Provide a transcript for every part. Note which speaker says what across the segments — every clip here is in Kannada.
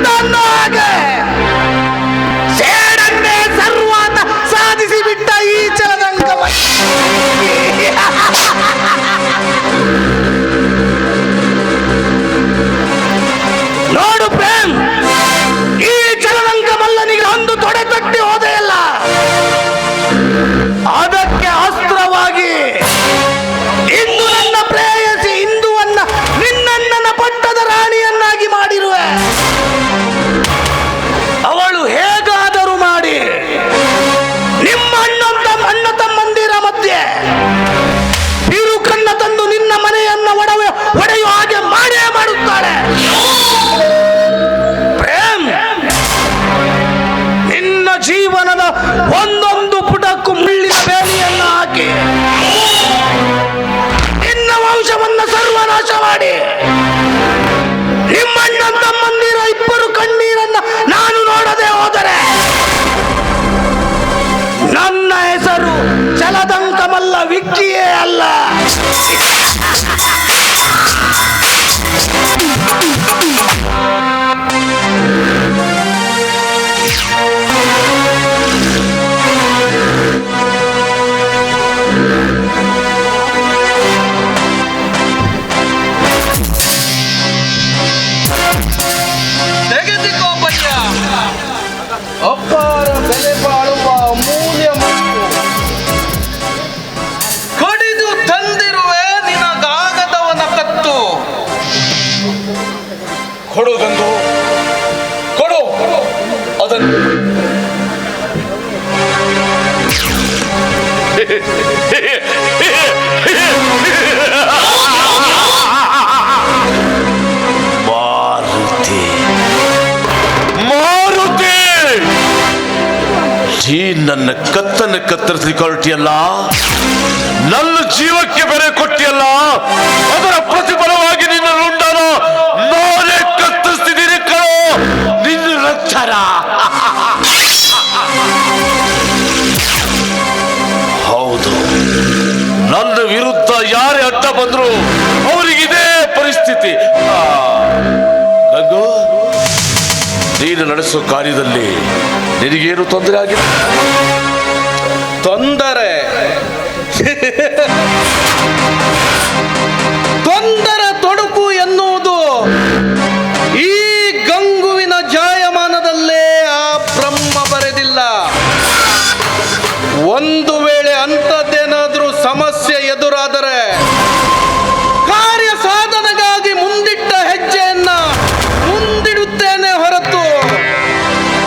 Speaker 1: ಅಂತ ಅನ್ನೋ ಹಾಗೆ ಸೇಡನ್ನೇ ಸರ್ವ ಅಂತ ಸಾಧಿಸಿ ಬಿಟ್ಟ ಈ ಚಲದಂಕಮ. ನೋಡು ಪ್ರೇಮ್, ಈ ಚಲದಂಕಮಲ್ಲನಿಗೆ ಒಂದು ತೊಡೆ ತಟ್ಟಿ ಹೋದೆಯಲ್ಲ, ಅದಕ್ಕೆ ಅಸ್ತ್ರವಾಗಿ ಇಂದು ನನ್ನ ಪ್ರೇಯಸಿ ಇಂದುವನ್ನ ನಿನ್ನಣ್ಣನ ಪಟ್ಟದ ರಾಣಿಯನ್ನಾಗಿ ಮಾಡಿರುವೆ. ಅವಳು ಹೇಗಾದರೂ ಮಾಡಿ ನಿಮ್ಮ ಅಣ್ಣ ತಮ್ಮಂದಿರ ಮಧ್ಯೆ ಬಿರುಕನ್ನ ತಂದು ನಿನ್ನ ಮನೆಯನ್ನ ಒಡೆಯುವ ಹಾಗೆ ಮಾಡೇ ಮಾಡುತ್ತಾಳೆ. ಪ್ರೇಮ್, ನಿನ್ನ ಜೀವನದ ಒಂದೊಂದು ಪುಟಕ್ಕೂ ಮುಳ್ಳಿನ ಬೇಲಿಯನ್ನ ಹಾಕಿ ನಿನ್ನ ವಂಶವನ್ನ ಸರ್ವನಾಶ ಮಾಡಿ ನಿಮ್ಮಣ್ಣ ತಮ್ಮಂದಿರ ಇಬ್ಬರು ಕಣ್ಣೀರನ್ನ ನಾನು ನೋಡದೆ ಹೋದರೆ ನನ್ನ ಹೆಸರು ಚಲದಂಕಮಲ್ಲ, ವಿಕ್ಕಿಯೇ ಅಲ್ಲ.
Speaker 2: ಅಪಾರ ಬೆಲೆ ಬಾಳುವ ಅಮೂಲ್ಯ ಮತ್ತು ಕಡಿದು ತಂದಿರುವೆ ನಿನಗಾಗದವನ ಕತ್ತು.
Speaker 3: ಕೊಡೋದೊಂದು ಕೊಡು ಅದನ್ನು. ನನ್ನ ಕತ್ತನ್ನು ಕತ್ತರಿಸಿಕೊಳ್ತಿಯಲ್ಲ, ನನ್ನ ಜೀವಕ್ಕೆ ಬೆಲೆ ಕೊಟ್ಟಿಯಲ್ಲ, ಅದರ ಪ್ರತಿಫಲವಾಗಿ ನಿನ್ನ ರುಂಡನ ನಾನೇ ಕತ್ತರಿಸ್ತಿದ್ದೀನಿ ಕಣೋ, ನಿನ್ನ ರಕ್ಷರ. ಹೌದು, ನನ್ನ ವಿರುದ್ಧ ಯಾರೇ ಅಡ್ಡ ಬಂದ್ರು ಅವರಿಗಿದೇ ಪರಿಸ್ಥಿತಿ. ಗಂಗು, ನೀನು ನಡೆಸೋ ಕಾರ್ಯದಲ್ಲಿ ನಿನಗೇನು ತೊಂದರೆ ಆಗಿದೆ?
Speaker 2: ತೊಂದರೆ ತೊಡಕು ಎನ್ನುವುದು ಈ ಗಂಗುವಿನ ಜಾಯಮಾನದಲ್ಲೇ ಆ ಬ್ರಹ್ಮ ಬರೆದಿಲ್ಲ. ಒಂದು ವೇಳೆ ಅಂಥದ್ದೇನಾದ್ರೂ ಸಮಸ್ಯೆ ಎದುರಾದರೆ ಕಾರ್ಯ ಸಾಧನೆಗಾಗಿ ಮುಂದಿಟ್ಟ ಹೆಜ್ಜೆಯನ್ನ ಮುಂದಿಡುತ್ತೇನೆ ಹೊರತು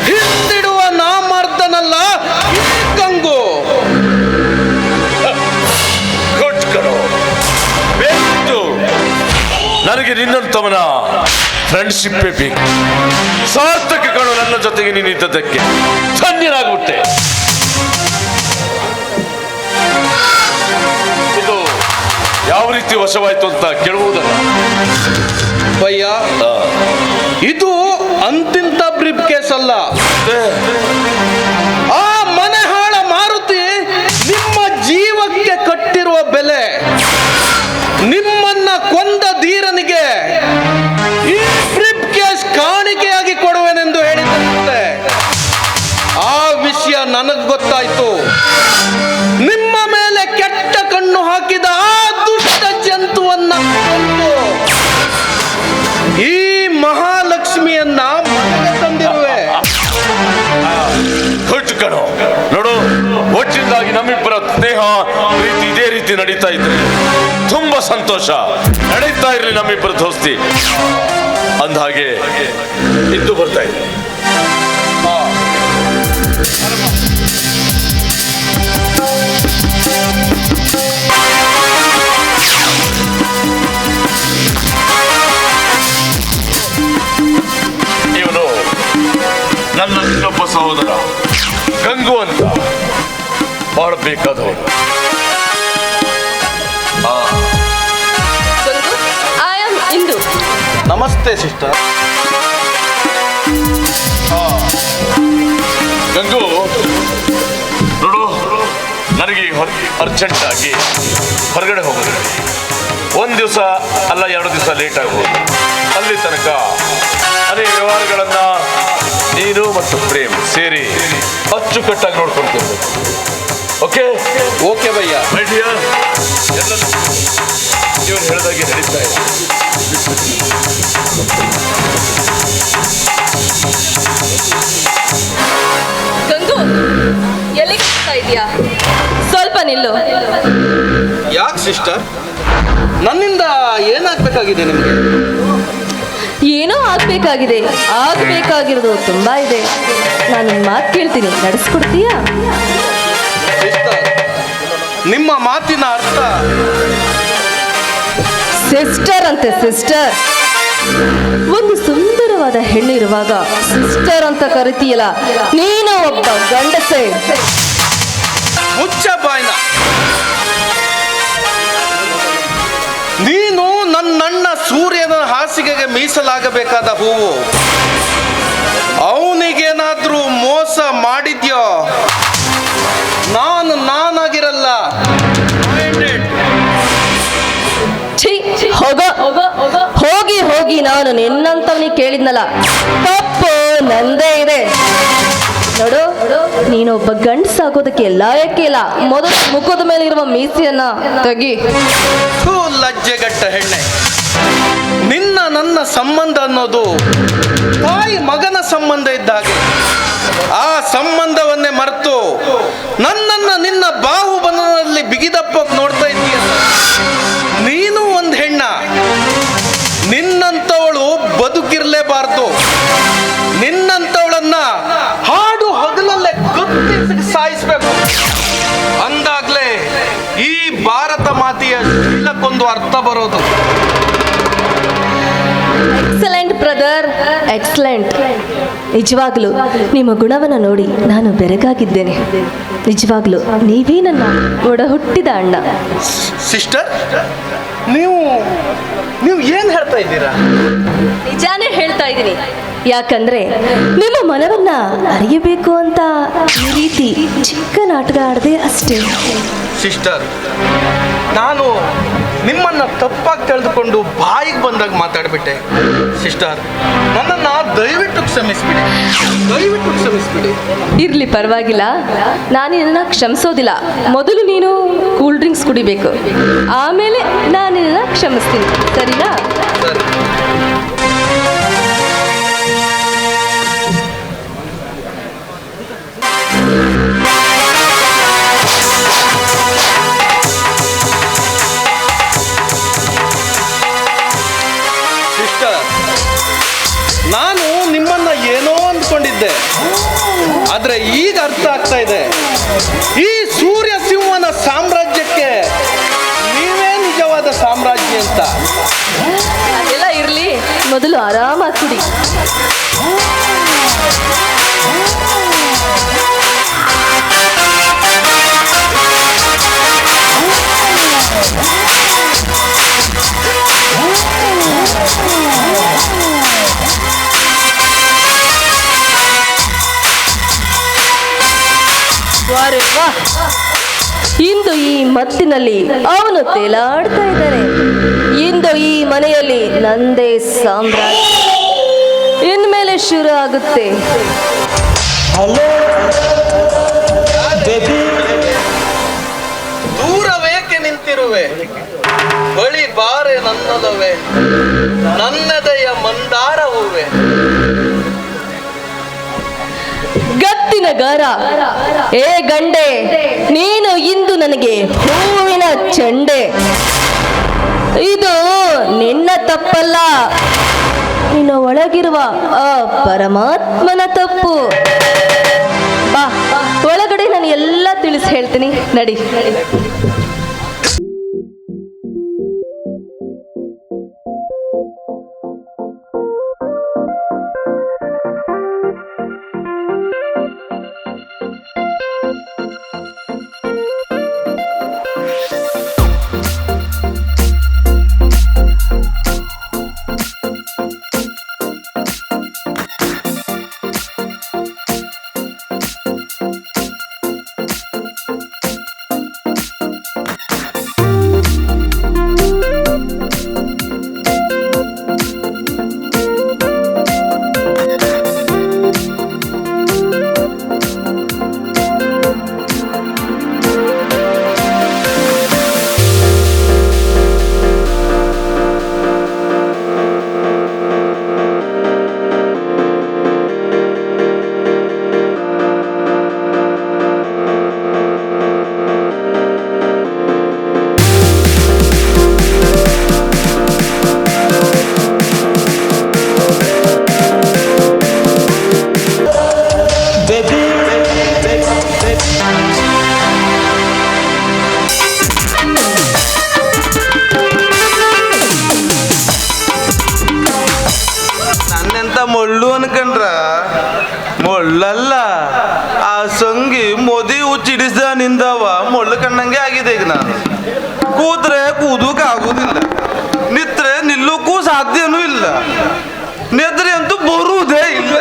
Speaker 2: ಹಿಂದಿಡುವ ನಾಮರ್ದನಲ್ಲ ಈ ಗಂಗು.
Speaker 3: ನನಗೆ ನಿನ್ನಂತವನ ಫ್ರೆಂಡ್ಶಿಪ್ಪೇ ಬೇಕು. ಸಾರ್ಥಕ ಕಣೋ, ನನ್ನ ಜೊತೆಗೆ ನೀನಿದ್ದದಕ್ಕೆ ಧನ್ಯನಾಗ್ಬಿಟ್ಟೆ. ಇದು ಯಾವ ರೀತಿ ವಶವಾಯ್ತು ಅಂತ ಕೇಳುವುದಲ್ಲ
Speaker 2: ಭಯ್ಯ. ಇದು ಅಂತಿಂತ ಬ್ರೀಫ್ ಕೇಸ್ ಅಲ್ಲ. ಆ ಮನೆಹಾಳ ಮಾರುತಿ ನಿಮ್ಮ ಜೀವಕ್ಕೆ ಕಟ್ಟಿರುವ ಬೆಲೆ, ನಿಮ್ಮನ್ನ ಕೊಂದ ಧೀರನಿಗೆ ಈ ಬ್ರೀಫ್ ಕೇಸ್ ಕಾಣಿಕೆಯಾಗಿ ಕೊಡುವೆನೆಂದು ಹೇಳಿದಂತೆ ಆ ವಿಷಯ ನನಗೆ ಗೊತ್ತಾಯ್ತು. ನಿಮ್ಮ ಮೇಲೆ ಕೆಟ್ಟ ಕಣ್ಣು ಹಾಕಿದ ಆ ದುಷ್ಟ ಜಂತುವನ್ನ ಕೊಂದು ಈ ಮಹಾಲಕ್ಷ್ಮಿಯನ್ನ ಮನೆಗೆ ತಂದಿರುವೆ.
Speaker 3: ಕಣೋ, ನೋಡು, ಒಟ್ಟಿಂದಾಗಿ ನಮ್ಮಿಬ್ಬರ ಸ್ನೇಹ ಪ್ರೀತಿ ಇದೇ ರೀತಿ ನಡೀತಾ ಇದ್ರೆ ತುಂಬಾ ಸಂತೋಷ. ನಡೀತಾ ಇರ್ಲಿ ನಮ್ಮಿಬ್ಬರ ದೋಸ್ತಿ. ಅಂದ ಹಾಗೆ ಇದ್ದು ಬರ್ತಾ ಇದೆ. ಇವನು ನನ್ನ ಇನ್ನೊಬ್ಬ ಸಹೋದರ ಗಂಗು ಅಂತ, ಬಹಳ ಬೇಕಾದವನು.
Speaker 2: ನಮಸ್ತೆ ಸಿಸ್ಟರ್.
Speaker 3: ಗಂಗು, ನೋಡು, ನನಗೆ ಅರ್ಜೆಂಟ್ ಆಗಿ ಹೊರಗಡೆ ಹೋಗೋದು. ಒಂದು ದಿವಸ ಅಲ್ಲ 2 ದಿವಸ ಲೇಟ್ ಆಗ್ಬೋದು. ಅಲ್ಲಿ ತನಕ ಅದೇ ವ್ಯವಹಾರಗಳನ್ನ ಮತ್ತು ಪ್ರೇಮ್ ಸೇರಿ ಅಚ್ಚುಕಟ್ಟಾಗಿ ನೋಡ್ಕೊಂತಿರ್ಬೇಕು. ಓಕೆ
Speaker 2: ಓಕೆ ಭಯ್ಯ.
Speaker 3: ಐಡಿಯಾ ಎಲ್ಲದೂ ಇವ್ರು ಹೇಳಿದಾಗೆ ನಡೀತಾ ಇದೆ.
Speaker 4: ಗಂಗು, ಎಲ್ಲಿಗೆ ಹೋಗ್ತಾ ಇದೀಯಾ? ಸ್ವಲ್ಪ ನಿಲ್ಲು.
Speaker 2: ಯಾಕೆ ಸಿಸ್ಟರ್, ನನ್ನಿಂದ ಏನಾಗಬೇಕಾಗಿದೆ ನಿಮಗೆ?
Speaker 4: ಏನೋ ಆಗ್ಬೇಕಾಗಿರೋದು ತುಂಬಾ ಇದೆ. ನಾನು ಮಾತು ಕೇಳ್ತೀನಿ, ನಡೆಸ್ಕೊಡ್ತೀಯಾ?
Speaker 2: ಸಿಸ್ಟರ್, ನಿಮ್ಮ ಮಾತಿನ ಅರ್ಥ?
Speaker 4: ಸಿಸ್ಟರ್ ಅಂತೆ, ಸಿಸ್ಟರ್. ಒಂದು ಸುಂದರವಾದ ಹೆಣ್ಣು ಇರುವಾಗ ಸಿಸ್ಟರ್ ಅಂತ ಕರಿತೀಯಲ್ಲ, ನೀನು ಒಬ್ಬ ಗಂಡಸೆ.
Speaker 2: ಮುಚ್ಚ ಬಾಯ್ನ. ನೀನು ನನ್ನಣ್ಣ ಸೂರ್ಯನ ಹಾಸಿಗೆಗೆ ಮೀಸಲಾಗಬೇಕಾದ ಹೂವು. ಅವನಿಗೇನಾದ್ರೂ ಮೋಸ ಮಾಡಿದ್ಯೋ ನಾನಾಗಿರಲ್ಲ.
Speaker 4: ಛೀ, ಹೋಗಿ ನಾನು ನಿನ್ನಂತವನಿಗೆ ಕೇಳಿದ್ನಲ್ಲ, ತಪ್ಪು ನಂದೇ ಇದೆ. ನೋಡು, ನೀನೊಬ್ಬ ಗಂಡಸಾಗೋದಕ್ಕೆ ಲಾಯಕ್ಕೆ ಇಲ್ಲ. ಮೊದಲು ಮುಖದ ಮೇಲೆ ಇರುವ ಮೀಸೆಯನ್ನ ತೆಗಿ.
Speaker 2: ಲಜ್ಜೆಗಟ್ಟ ಹೆಣ್ಣೆ, ನನ್ನ ಸಂಬಂಧ ಅನ್ನೋದು ತಾಯಿ ಮಗನ ಸಂಬಂಧ ಇದ್ದಾಗೆ. ಆ ಸಂಬಂಧವನ್ನೇ ಮರೆತು ನನ್ನನ್ನ ನಿನ್ನ ಬಾಹುಬಲದಲ್ಲಿ ಬಿಗಿದಪ್ಪಕ್ಕೆ ನೋಡ್ತಾ ಇದ್ದೀಯ. ನೀನು ಒಂದು ಹೆಣ್ಣ, ನಿನ್ನಂತವಳು ಬದುಕಿರ್ಲೇಬಾರ್ದು. ನಿನ್ನಂತವಳನ್ನ ಹಾಡು ಹಗಲಲ್ಲೇ ಗುರ್ತಿಸಿ ಸಾಯಿಸ್ಬೇಕು. ಅಂದಾಗ್ಲೇ ಈ ಭಾರತ ಮಾತೆಯ ಶೀಲಕ್ಕೊಂದು ಅರ್ಥ ಬರೋದು.
Speaker 4: Excellent brother, excellent. ನಿಜವಾಗ್ಲೂ ನಿಮ್ಮ ಗುಣವನ್ನು ನೋಡಿ ನಾನು ಬೆರಗಾಗಿದ್ದೇನೆ. ನಿಜವಾಗ್ಲೂ ನೀವೇ ನನ್ನ ಒಡ ಹುಟ್ಟಿದ ಅಣ್ಣ.
Speaker 2: ಸಿಸ್ಟರ್, ನೀವು ಏನು ಹೇಳ್ತಾ ಇದ್ದೀರಾ?
Speaker 4: ನಿಜಾನೇ ಹೇಳ್ತಾ ಇದ್ದೀನಿ. ಯಾಕಂದ್ರೆ ನಿಮ್ಮ ಮನವನ್ನ ಅರಿಯಬೇಕು ಅಂತ ಈ ರೀತಿ ಚಿಕ್ಕ ನಾಟಕ ಆಡದೆ ಅಷ್ಟೇ.
Speaker 2: ಸಿಸ್ಟರ್, ನಾನು ನಿಮ್ಮನ್ನ ತಪ್ಪಾಗಿ ತಿಳಿದುಕೊಂಡು ಬಾಯಿಗೆ ಬಂದಾಗ ಮಾತಾಡ್ಬಿಟ್ಟೆ. ಸಿಸ್ಟರ್, ನನ್ನನ್ನು ದಯವಿಟ್ಟು ಕ್ಷಮಿಸ್ಬಿಡಿ.
Speaker 4: ಇರ್ಲಿ, ಪರವಾಗಿಲ್ಲ. ನಾನು ನಿನ್ನ ಕ್ಷಮಿಸೋದಿಲ್ಲ. ಮೊದಲು ನೀನು ಕೂಲ್ ಡ್ರಿಂಕ್ಸ್ ಕುಡಿಬೇಕು, ಆಮೇಲೆ ನಾನು ನಿನ್ನ ಕ್ಷಮಿಸ್ತೀನಿ. ಸರಿನಾ?
Speaker 2: ಸರಿ. ನಾನು ನಿಮ್ಮನ್ನ ಏನೋ ಅಂದ್ಕೊಂಡಿದ್ದೆ, ಆದ್ರೆ ಈಗ ಅರ್ಥ ಆಗ್ತಾ ಇದೆ. ಈ ಸೂರ್ಯ ಸಿಂಹನ ಸಾಮ್ರಾಜ್ಯಕ್ಕೆ ನೀವೇ ನಿಜವಾದ ಸಾಮ್ರಾಜ್ಯ ಅಂತ.
Speaker 4: ಅದೆಲ್ಲ ಇರ್ಲಿ, ಮೊದಲು ಆರಾಮಾಗಿ ಕುಡಿ. ಇಂದು ಈ ಮತ್ತಿನಲ್ಲಿ ಅವನು ತೇಲಾಡ್ತಾ ಇದ್ದಾನೆ. ಇಂದು ಈ ಮನೆಯಲ್ಲಿ ನಂದೇ ಸಾಮ್ರಾಜ್ಯ. ಇನ್ಮೇಲೆ ಶುರು ಆಗುತ್ತೆ.
Speaker 2: ದೂರವೇಕೆ ನಿಂತಿರುವೆ? ಬಳಿ ಬಾರೆ ನನ್ನದವೇ, ನನ್ನದೆಯ ಮಂದಾರ ಹೂವೆ.
Speaker 4: ಗತ್ತಿನ ಗಾರ, ಏ ಗಂಡೆ, ನೀನು ಇಂದು ನನಗೆ ಹೂವಿನ ಚೆಂಡೆ. ಇದು ನಿನ್ನ ತಪ್ಪಲ್ಲ, ನಿನ್ನ ಒಳಗಿರುವ ಆ ಪರಮಾತ್ಮನ ತಪ್ಪು. ಬಾ, ಒಳಗಡೆ ನಾನು ಎಲ್ಲ ತಿಳಿಸಿ ಹೇಳ್ತೀನಿ. ನಡಿ.
Speaker 2: ಮುಳ್ಳು ಅನ್ಕಂಡ್ರ ಮುಳ್ಳಲ್ಲ ಆ ಸಂಗಿ ಮೋದಿ ಹುಚ್ಚಿಡಿಸ ನಿಂದವ ಮುಳ್ಳು ಕಣ್ಣಂಗೆ ಆಗಿದೆ ಈಗ ನಾನು ಕೂತ್ರೆ ಕೂದೂಕ ಆಗುದಿಲ್ಲ ನಿತ್ರೆ ನಿಲ್ಲಕ್ಕೂ ಸಾಧ್ಯನೂ ಇಲ್ಲ ನೆದ್ರೆ ಅಂತೂ ಬರುವುದೇ ಇಲ್ಲ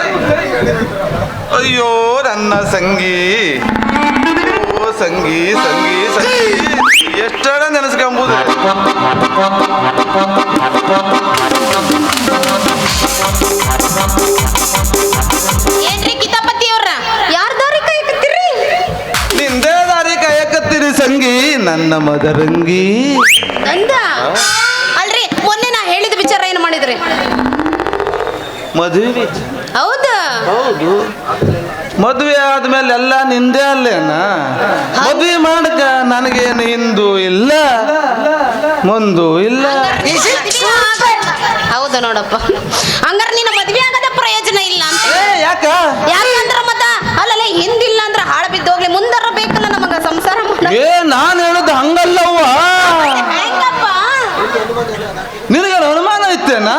Speaker 2: ಅಯ್ಯೋ ನನ್ನ ಸಂಗಿ ಓ ಸಂಗಿ ಸಂಗಿ ಸಂಗಿ ಎಷ್ಟಡ ನೆನೆಸ್ಕೊಂಬುದು
Speaker 5: ಏನ್ರಿ ಕಿತಾಪತಿಯವ್ರ ಯಾರ್ ದಾರಿ ಕಾಯಕತ್ತೀರಿ?
Speaker 2: ನಿಂದೇ ದಾರಿ ಕಾಯಕತ್ತೀರಿ ಸಂಗಿ ನನ್ನ ಮದರಂಗಿ
Speaker 5: ನಂದ ಅಲ್ರಿ ಮೊನ್ನೆ ನಾ ಹೇಳಿದ ವಿಚಾರ ಏನು ಮಾಡಿದ್ರಿ?
Speaker 2: ಮದುವೆ
Speaker 5: ಹೌದಾ?
Speaker 2: ಹೌದು ಮದುವೆ ಆದ್ಮೇಲೆ ಎಲ್ಲ ನಿಂದೇ ಅಲ್ಲೇನ ಮದುವೆ ಮಾಡಕ ನನಗೇನು ಹಿಂದೂ ಇಲ್ಲ ಮುಂದು ಇಲ್ಲ
Speaker 5: ಹೌದು ನೋಡಪ್ಪ, ಹಂಗಾರ ನಿನ್ನ ಮದ್ವೆ ಆಗದ ಪ್ರಯೋಜನ ಇಲ್ಲ ಅಂತ.
Speaker 2: ಯಾಕ
Speaker 5: ಯಾಕಂದ್ರ ಮತ್ತ ಅಲ್ಲಲ್ಲ ಹಿಂದಿಲ್ಲ ಅಂದ್ರ ಹಾಳ ಬಿದ್ದೋಗ್ಲಿ ಮುಂದರ ಬೇಕಲ್ಲ ನಮಗ ಸಂಸಾರ ಮಾಡಕ್.
Speaker 2: ನಾನು ಹೇಳುದು ಹಂಗಲ್ಲವ್ವ
Speaker 5: ಹೆಂಗಪ್ಪ?
Speaker 2: ನಿನಗೆ ಅನುಮಾನ ಐತೇನ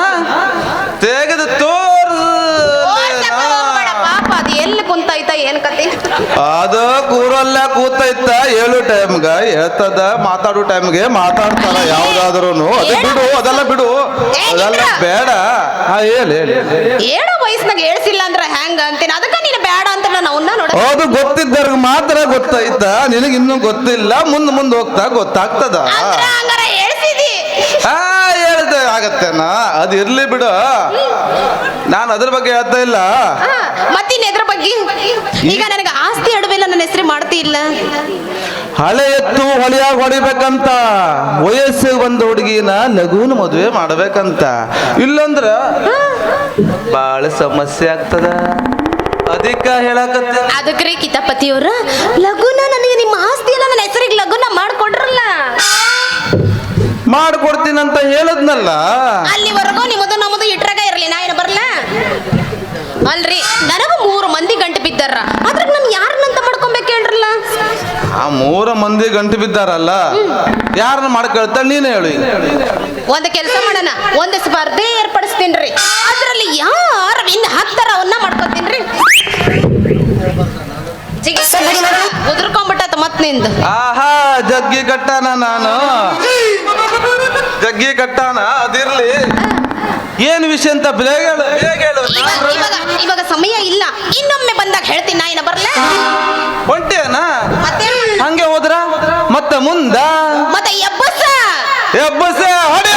Speaker 2: ತೆಗೆದು
Speaker 5: ಓಡ್ಸಕ್ಕ ಹೋಗ್ಬೇಡ ಪಾಪ, ಅದು ಎಲ್ಲಿ ಕುಂತೈತ ಏನ್ ಕತೆ?
Speaker 2: ಅದು ಕೂರಲ್ಲ ಕೂತೈತ ಹೇಳು ಟೈಮ್ಗ ಹೇಳ್ತದ ಮಾತಾಡೋ ಟೈಮ್ಗೆ ಮಾತಾಡ್ತಾರ ಯಾವ್ದಾದ್ರು ಅದು ಬಿಡು ಅದೆಲ್ಲ ಬಿಡು ಅದೆಲ್ಲ ಬೇಡ ಹಾ ಹೇಳಿ
Speaker 5: ಏಳೋ ವಯಸ್ಸಿನಾಗ ಹೇಳ್ಸಿಲ್ಲ ಅಂದ್ರ ಹೆಂಗ ಅಂತೀನಿ, ಅದಕ್ಕ ನೀನು ಬೇಡ ಅಂತ ನಾನು ಅವನ್ನ ನೋಡ.
Speaker 2: ಹೌದು ಗೊತ್ತಿದ್ದವ್ರಿಗೆ ಮಾತ್ರ ಗೊತ್ತಾಯ್ತ ನಿನಗೆ ಇನ್ನೂ ಗೊತ್ತಿಲ್ಲ ಮುಂದೆ ಹೋಗ್ತಾ ಗೊತ್ತಾಗ್ತದ
Speaker 5: ಹಂಗಾರ ಹೇಳ್ಸಿದಿ.
Speaker 2: ಹಾ ಹೇಳ್ದೆ ಆಗತ್ತೇನ ಅದು ಇರ್ಲಿ ಬಿಡು, ನಾನು ಅದ್ರ ಬಗ್ಗೆ ಹೇಳ್ತಾ ಇಲ್ಲ.
Speaker 5: ಮತ್ತಿನ್ ಎದ್ರ ಬಗ್ಗೆ? ಈಗ ನನಗೆ ಆಸ್ತಿ ಅಡವಿಲ್ಲ, ನನ್ನ ಹೆಸರು ಮಾಡ್ತಿ ಇಲ್ಲ.
Speaker 2: ಹಳೆ ಎತ್ತು ಹೊಳಿಯಾಗ ಹೊಡಿಬೇಕಂತ ವಯಸ್ಸಿಗೆ ಬಂದ ಹುಡುಗಿನ ಲಘುನ ಮದುವೆ ಮಾಡ್ಬೇಕಂತ, ಇಲ್ಲಂದ್ರ ಬಾಳ ಸಮಸ್ಯೆ ಆಗ್ತದ ಅದಕ್ಕ ಹೇಳಕತ್ತ.
Speaker 5: ಅದಕ್ರಿ ಕಿತಾಪತಿಯವ್ರ ಲಘುನ ನನಗೆ ನಿಮ್ಮ ಆಸ್ತಿ ಎಲ್ಲ ನನ್ನ ಹೆಸರಿಗೆ ಲಘುನ ಮಾಡ್ಕೊಡ್ರಲ್ಲ.
Speaker 2: ಮಾಡ್ಕೊಡ್ತೀನಂತ ಹೇಳದ್ನಲ್ಲ,
Speaker 5: ಅಲ್ಲಿವರೆಗೂ ನಿಮ್ಮದು ನಮ್ಮದು ಇಟ್ರಾಗ ಇರಲಿ, ನಾ ಏನು ಬರ್ಲ? ಅಲ್ರಿ ನನಗೂ 3 ಮಂದಿ ಗಂಟು ಬಿದ್ದಾರ, ಅದ್ರಾಗ ನಾನು ಯಾರನ್ನಂತ ಮಾಡ್ಕೊಬೇಕು ಹೇಳ್ರಲ್ಲ?
Speaker 2: ಆ 3 ಮಂದಿ ಗಂಟು ಬಿದ್ದಾರಲ್ಲ, ಯಾರನ್ನ ಮಾಡ್ಕೊಳ್ತಾ ನೀನು ಹೇಳು.
Speaker 5: ಒಂದು ಕೆಲಸ ಮಾಡೋಣ, ಒಂದು ಸ್ಪರ್ಧೆ ಏರ್ಪಡಿಸ್ತೀನ್ರಿ, ಅದ್ರಲ್ಲಿ ಯಾರು ವಿನ್ ಹಾಕ್ತಾರ ಅವನ್ನ ಮಾಡ್ಕೊತೀನ್ರಿ. ಉದುರ್ಕೊಂಡ್ಬಿಟ್ಟತ್ ಮತ್ ನಿಂದು.
Speaker 2: ಆಹಾ ಜಗ್ಗಿ ಕಟ್ಟಾನ ನಾನು ಜಗ್ಗಿ ಕಟ್ಟಾನ ಅದಿರ್ಲಿ, ಏನ್ ವಿಷಯ ಅಂತ ಬೇಗ ಹೇಳು.
Speaker 5: ಇವಾಗ ಸಮಯ ಇಲ್ಲ, ಇನ್ನೊಮ್ಮೆ ಬಂದಾಗ ಹೇಳ್ತೀನಿ, ನಾ ಏನ ಬರ್ಲ?
Speaker 2: ಹೊಂಟೇನ
Speaker 5: ಮತ್ತೆ
Speaker 2: ಹಂಗೆ ಹೋದ್ರ ಮತ್ತೆ ಮುಂದ
Speaker 5: ಮತ್ತೆ ಎಬ್ಬಸ
Speaker 2: ಎಬ್ಬಸೆ ಹೊಡೆಯ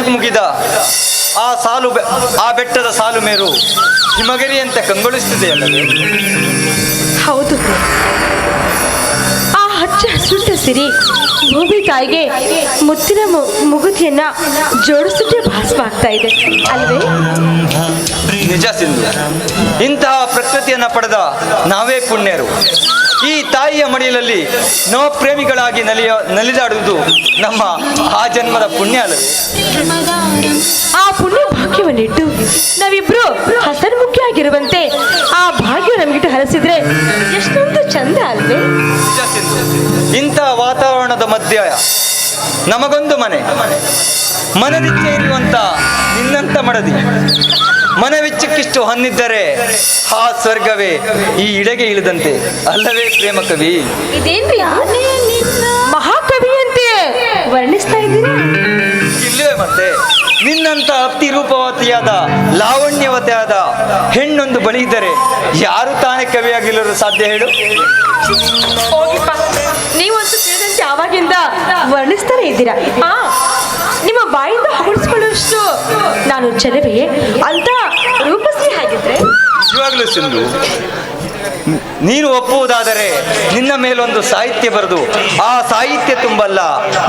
Speaker 6: ವಯಸ್ಸು ಮುಗಿದ ಆ ಬೆಟ್ಟದ ಸಾಲು ಮೇರು ಹಿಮಗಿರಿಯಂತೆ ಕಂಗೊಳಿಸುತ್ತಿದೆಯಲ್ಲವೇ?
Speaker 4: ಹೌದು, ಆ ಹಚ್ಚ ಹಸುರಿನ ಸಿರಿ ಭೂಮಿ ತಾಯಿಗೆ ಮುತ್ತಿನ ಮುಗುತಿಯನ್ನ ಜೋಡಿಸುತ್ತೆ ಭಾಸವಾಗ್ತಾ ಇದೆ ಅಲ್ವೇ?
Speaker 6: ನಿಜ ಸಿಂಧು, ಇಂತಹ ಪ್ರಕೃತಿಯನ್ನ ಪಡೆದ ನಾವೇ ಪುಣ್ಯರು. ಈ ತಾಯಿಯ ಮಡಿಲಲ್ಲಿ ನವಪ್ರೇಮಿಗಳಾಗಿ ನಲಿದಾಡುವುದು ನಮ್ಮ ಆ ಜನ್ಮದ ಪುಣ್ಯ ಅಲ್ಲವೇ?
Speaker 4: ಆ ಪುಣ್ಯ ಭಾಗ್ಯವನ್ನಿಟ್ಟು ನಾವಿಬ್ರು ಹಸನ್ಮುಖಿಯಾಗಿರುವಂತೆ ಆ ಭಾಗ್ಯ ನಮಗಿಟ್ಟು ಹರಸಿದ್ರೆ ಎಷ್ಟೊಂದು ಚಂದ ಅಲ್ವೇ?
Speaker 6: ನಿಜ ಸಿಂಧು, ಇಂತಹ ವಾತಾವರಣದ ಮಧ್ಯ ನಮಗೊಂದು ಮನದಿಚ್ಚೆ ಇರುವಂತ ನಿನ್ನಂತ ಮಡದಿ, ಮನವಿಚ್ಚಕ್ಕಿಷ್ಟು ಹೊನ್ನಿದ್ದರೆ ಆ ಸ್ವರ್ಗವೇ ಈ ಇಡೆಗೆ ಇಳಿದಂತೆ ಅಲ್ಲವೇ ಪ್ರೇಮ ಕವಿ?
Speaker 4: ಇದೇನ್ರಿ ಮಹಾಕವಿಯಂತೆ ವರ್ಣಿಸ್ತಾ ಇದ್ದೀರಾ?
Speaker 6: ಇಲ್ಲವೇ ಮತ್ತೆ ನಿನ್ನಂತ ಅತಿರೂಪವತಿಯಾದ ಲಾವಣ್ಯವತಿಯಾದ ಹೆಣ್ಣೊಂದು ಬಳಿ ಇದ್ದರೆ ಯಾರು ತಾನೇ ಕವಿಯಾಗಿಲ್ಲರು ಸಾಧ್ಯ ಹೇಳು?
Speaker 4: ಹೋಗಿಪ್ಪ, ನೀವಂತೂ ತಿಳಿದಂತೆ ಆವಾಗಿಂದ ವರ್ಣಿಸ್ತಾನೆ ಇದ್ದೀರಾ. ನಿಮ್ಮ ಬಾಯಿಂದ ಹೊಗಳಿಸ್ಕೊಳ್ಳುವಷ್ಟು ನಾನು ಚೆಲುವೆ ಅಂತ ರೂಪಿಸಿ ಹಾಗಿದ್ರೆ
Speaker 6: ನಿಜವಾಗ್ಲೂ ಸಿಂಧು, ನೀನು ಒಪ್ಪುವುದಾದರೆ ನಿನ್ನ ಮೇಲೊಂದು ಸಾಹಿತ್ಯ ಬರೆದು ಆ ಸಾಹಿತ್ಯ ತುಂಬಲ್ಲ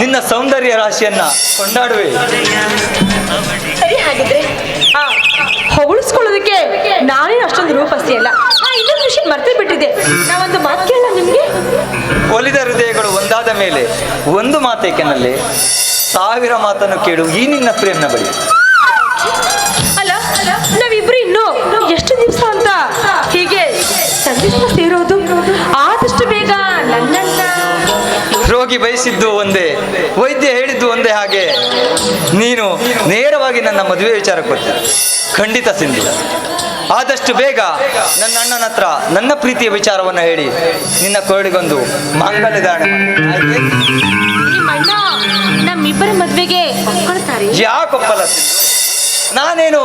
Speaker 6: ನಿನ್ನ ಸೌಂದರ್ಯ ರಾಶಿಯನ್ನ ಕೊಂಡಾಡುವೆ.
Speaker 4: ಸರಿ, ಹಾಗಿದ್ರೆ ಹೊಗಳಿಸ್ಕೊಳ್ಳೋದಕ್ಕೆ ನಾನೇನು ಅಷ್ಟೊಂದು ರೂಪಸಿ ಅಲ್ಲ. ಇನ್ನೊಂದು ವಿಷಯ ಮರ್ತೇ ಬಿಟ್ಟಿದ್ದೆ, ನಾವೊಂದು ಮಾತು ಕೇಳಲ್ಲ ನಿಮ್ಗೆ?
Speaker 6: ಒಲಿದ ಹೃದಯಗಳು ಒಂದಾದ ಮೇಲೆ ಒಂದು ಮಾತೇಕೆನಲ್ಲಿ 1000 ಮಾತನ್ನು ಕೇಳು ಈ ನಿನ್ನ ಪ್ರೇಮನ ಬಳಿ.
Speaker 4: ಅಲ್ಲ, ನಾವಿಬ್ರು ಇನ್ನು ಎಷ್ಟು ದಿವಸ ಅಂತ ಹೀಗೆ ಸಂದೇಶ ಸೇರೋದು? ಆದಷ್ಟು ಬೇಗ ನನ್ನನ್ನ
Speaker 6: ರೋಗಿ ಬಯಸಿದ್ದು ಒಂದೇ, ವೈದ್ಯ ಹೇಳಿದ್ದು ಒಂದೇ. ಹಾಗೆ ನೀನು ನೇರವಾಗಿ ನನ್ನ ಮದುವೆ ವಿಚಾರಕ್ಕೆ ಬರ್ತೀನಿ. ಖಂಡಿತ ಸಿಂಧು, ಆದಷ್ಟು ಬೇಗ ನನ್ನ ಅಣ್ಣನ ಹತ್ರ ನನ್ನ ಪ್ರೀತಿಯ ವಿಚಾರವನ್ನು ಹೇಳಿ ನಿನ್ನ ಕೊರಳಿಗೊಂದು ಮಾಂಗಲ್ಯ ಧಾರಣೆ ಮಾಡಿ.
Speaker 4: ನಿಮ್ಮ ಅಣ್ಣ ನಮ್ಮಿಬ್ಬರ ಮದ್ವೆಗೆ ಒಪ್ಕೊಳ್ತಾರೆ?
Speaker 6: ಯಾಕೊಪ್ಪಲ್ಲ ಸಿಂಧು, ನಾನೇನು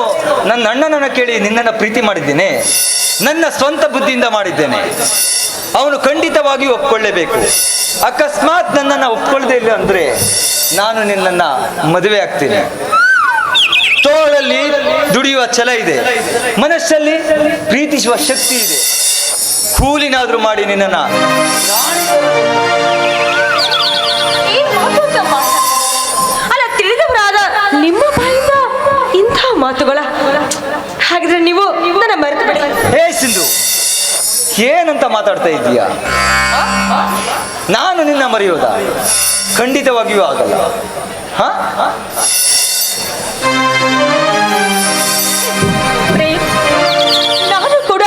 Speaker 6: ನನ್ನ ಅಣ್ಣನನ್ನು ಕೇಳಿ ನಿನ್ನನ್ನು ಪ್ರೀತಿ ಮಾಡಿದ್ದೇನೆ? ನನ್ನ ಸ್ವಂತ ಬುದ್ಧಿಯಿಂದ ಮಾಡಿದ್ದೇನೆ. ಅವನು ಖಂಡಿತವಾಗಿಯೂ ಒಪ್ಕೊಳ್ಳೇಬೇಕು. ಅಕಸ್ಮಾತ್ ನನ್ನನ್ನು ಒಪ್ಕೊಳ್ಳದೆ ಇಲ್ಲ ಅಂದ್ರೆ ನಾನು ನಿನ್ನನ್ನ ಮದುವೆ ಆಗ್ತೀನಿ. ತೋಳಲ್ಲಿ ದುಡಿಯುವ ಛಲ ಇದೆ, ಮನಸ್ಸಲ್ಲಿ ಪ್ರೀತಿಸುವ ಶಕ್ತಿ ಇದೆ. ಕೂಲಿನಾದ್ರೂ ಮಾಡಿ ನಿನ್ನನ್ನ
Speaker 4: ಅಲ್ಲ, ತಿಳಿದವರಾದ ನಿಮ್ಮ ಬಾಯಿಂದ ಇಂಥ ಮಾತುಗಳ? ಹಾಗಿದ್ರೆ ನೀವು ನನ್ನ ಮರೆತು ಬಿಡಿ.
Speaker 6: ಹೇ ಸಿಂಧು, ಏನಂತ ಮಾತಾಡ್ತಾ ಇದ್ದೀಯ? ನಾನು ನಿನ್ನ ಮರೆಯೋದ? ಖಂಡಿತವಾಗಿಯೂ ಆಗಲ್ಲ.
Speaker 4: ಪ್ರೇಮ್, ನಾನು ಕೂಡ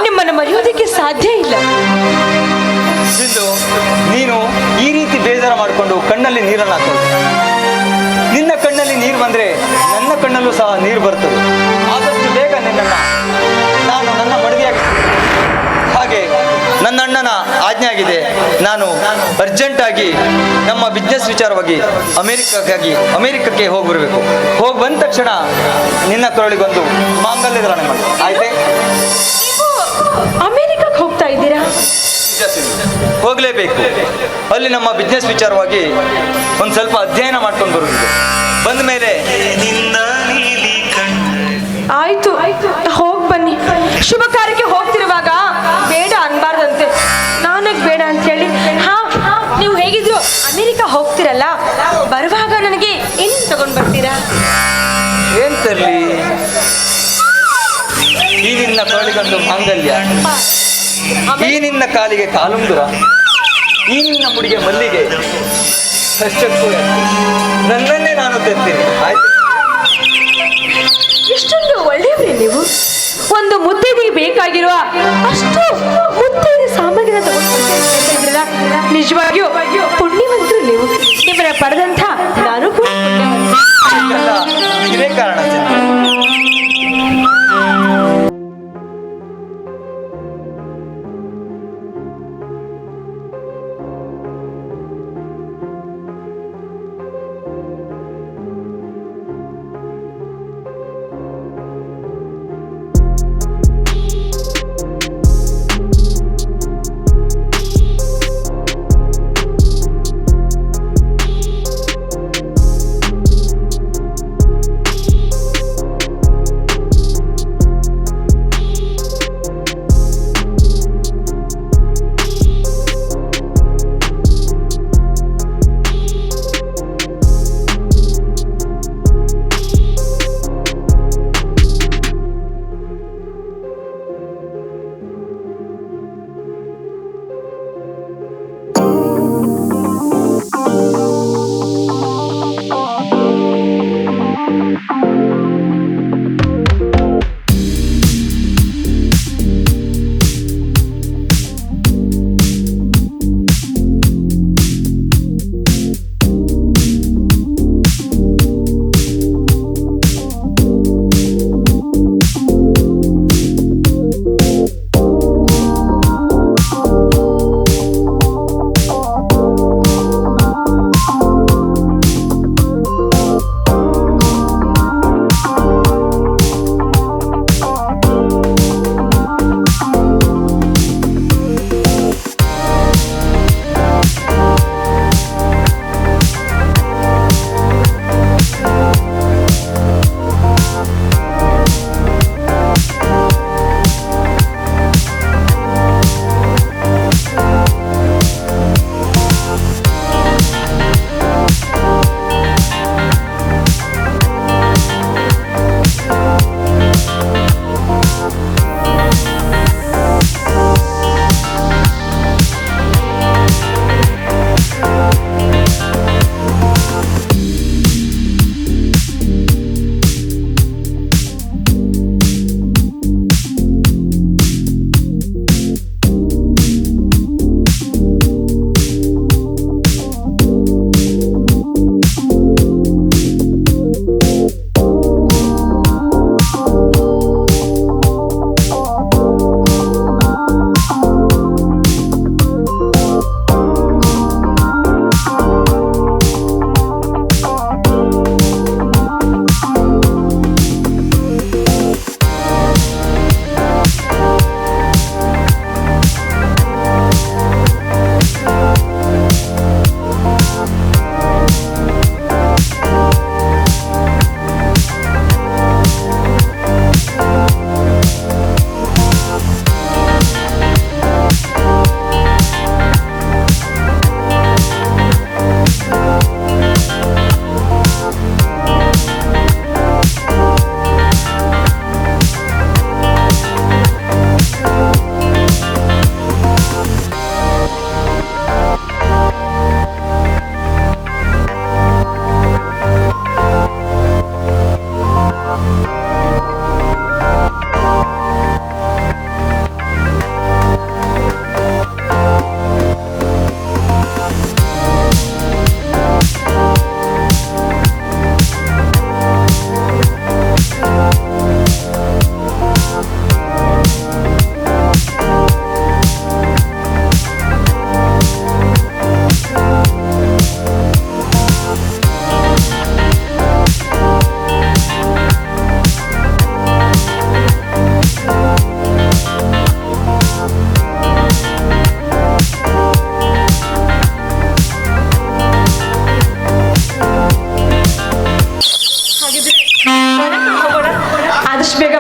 Speaker 4: ನಿಮ್ಮನ್ನು ಮರೆಯೋದಕ್ಕೆ ಸಾಧ್ಯ ಇಲ್ಲ.
Speaker 6: ಸಿಂಧು, ನೀನು ಈ ರೀತಿ ಬೇಜಾರು ಮಾಡಿಕೊಂಡು ಕಣ್ಣಲ್ಲಿ ನೀರನ್ನು ಹಾಕೋದು. ನಿನ್ನ ಕಣ್ಣಲ್ಲಿ ನೀರು ಬಂದ್ರೆ ನನ್ನ ಕಣ್ಣಲ್ಲೂ ಸಹ ನೀರು ಬರ್ತದೆ. ಆದಷ್ಟು ಬೇಗ ನಿನ್ನನ್ನು ನಾನು ನನ್ನ ಮಡದಿಯಾಗಿಸ್ತೀನಿ. ಹಾಗೆ ನನ್ನ ಅಣ್ಣನ ಆಜ್ಞೆ ಆಗಿದೆ. ನಾನು ಅರ್ಜೆಂಟಾಗಿ ನಮ್ಮ ಬಿಸ್ನೆಸ್ ವಿಚಾರವಾಗಿ ಅಮೆರಿಕಕ್ಕೆ ಹೋಗಿ ಬರಬೇಕು. ಹೋಗಿ ಬಂದ ತಕ್ಷಣ ನಿನ್ನ ಕೊರಳಿಗೊಂದು ಮಾಂಗಲ್ಯ ಧಾರಣೆ ಮಾಡಿ, ಆಯ್ತೆ?
Speaker 4: ಅಮೆರಿಕಕ್ಕೆ ಹೋಗ್ತಾ ಇದ್ದೀರಾ?
Speaker 6: ಹೋಗ್ಲೇಬೇಕು. ಅಲ್ಲಿ ನಮ್ಮ ಬಿಸ್ನೆಸ್ ವಿಚಾರವಾಗಿ ಒಂದು ಸ್ವಲ್ಪ ಅಧ್ಯಯನ ಮಾಡ್ಕೊಂಡು ಬರುವುದು. ಬಂದ ಮೇಲೆ
Speaker 4: ಆಯ್ತು, ಹೋಗಿ ಬನ್ನಿ. ಶುಭ ಕಾರ್ಯಕ್ಕೆ ಹೋಗ್ತಿರುವಾಗ ಬೇಡ ಅನ್ಬಾರ್ದಂತೆ. ನಾನಕ್ಕೆ ಬೇಡ ಅಂತ ಹೇಳಿ? ನೀವು ಹೇಗಿದ್ರು ಅಮೆರಿಕ ಹೋಗ್ತಿರಲ್ಲ, ಬರುವಾಗ ನನಗೆ ಏನ್ ತಗೊಂಡ್ ಬರ್ತೀರಾ?
Speaker 6: ಏನ್ ತರ್ಲಿ? ಈ ನಿನ್ನ ಕೊರಳಿಗೊಂದು ಮಾಂಗಲ್ಯ, ಈ ನಿನ್ನ ಕಾಲಿಗೆ ಕಾಲುಂಗುರ, ಈ ನಿನ್ನ ಮುಡಿಗೆ ಮಲ್ಲಿಗೆ, ಅಷ್ಟಕ್ಕೂ ನನ್ನನ್ನೇ ನಾನು ತರ್ತೀನಿ, ಆಯ್ತು?
Speaker 4: ಎಷ್ಟೊಂದು ಒಳ್ಳೆಯವ್ರೆ ನೀವು. ಒಂದು ಮುದ್ದೆಗೆ ಬೇಕಾಗಿರುವ ಅಷ್ಟು ಮುದ್ದೆಯ ಸಾಮಗ್ರಿನ ತಗೊಂಡ್ರಲ್ಲ, ನಿಜವಾಗಿಯೂ ಪುಣ್ಯವಂತರು ನೀವು. ನಿಮ್ಮನ್ನ ಪಡೆದಂಥ ನಾನು ಕೂಡ
Speaker 6: ಇದೇ ಕಾರಣ.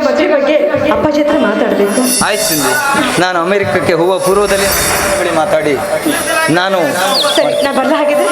Speaker 7: ಮದುವೆ ಬಗ್ಗೆ ಅಪ್ಪಾಜಿ ಹತ್ರ ಮಾತಾಡಬೇಕು.
Speaker 6: ಆಯ್ತು ಸಿಂಧು, ನಾನು ಅಮೆರಿಕಕ್ಕೆ ಹೋಗುವ ಪೂರ್ವದಲ್ಲಿ ಬಳಿ ಮಾತಾಡಿ ನಾನು
Speaker 7: ಸರಿ, ನಾ ಬರಲ್ಲ ಹಾಗಿದ್ರೆ.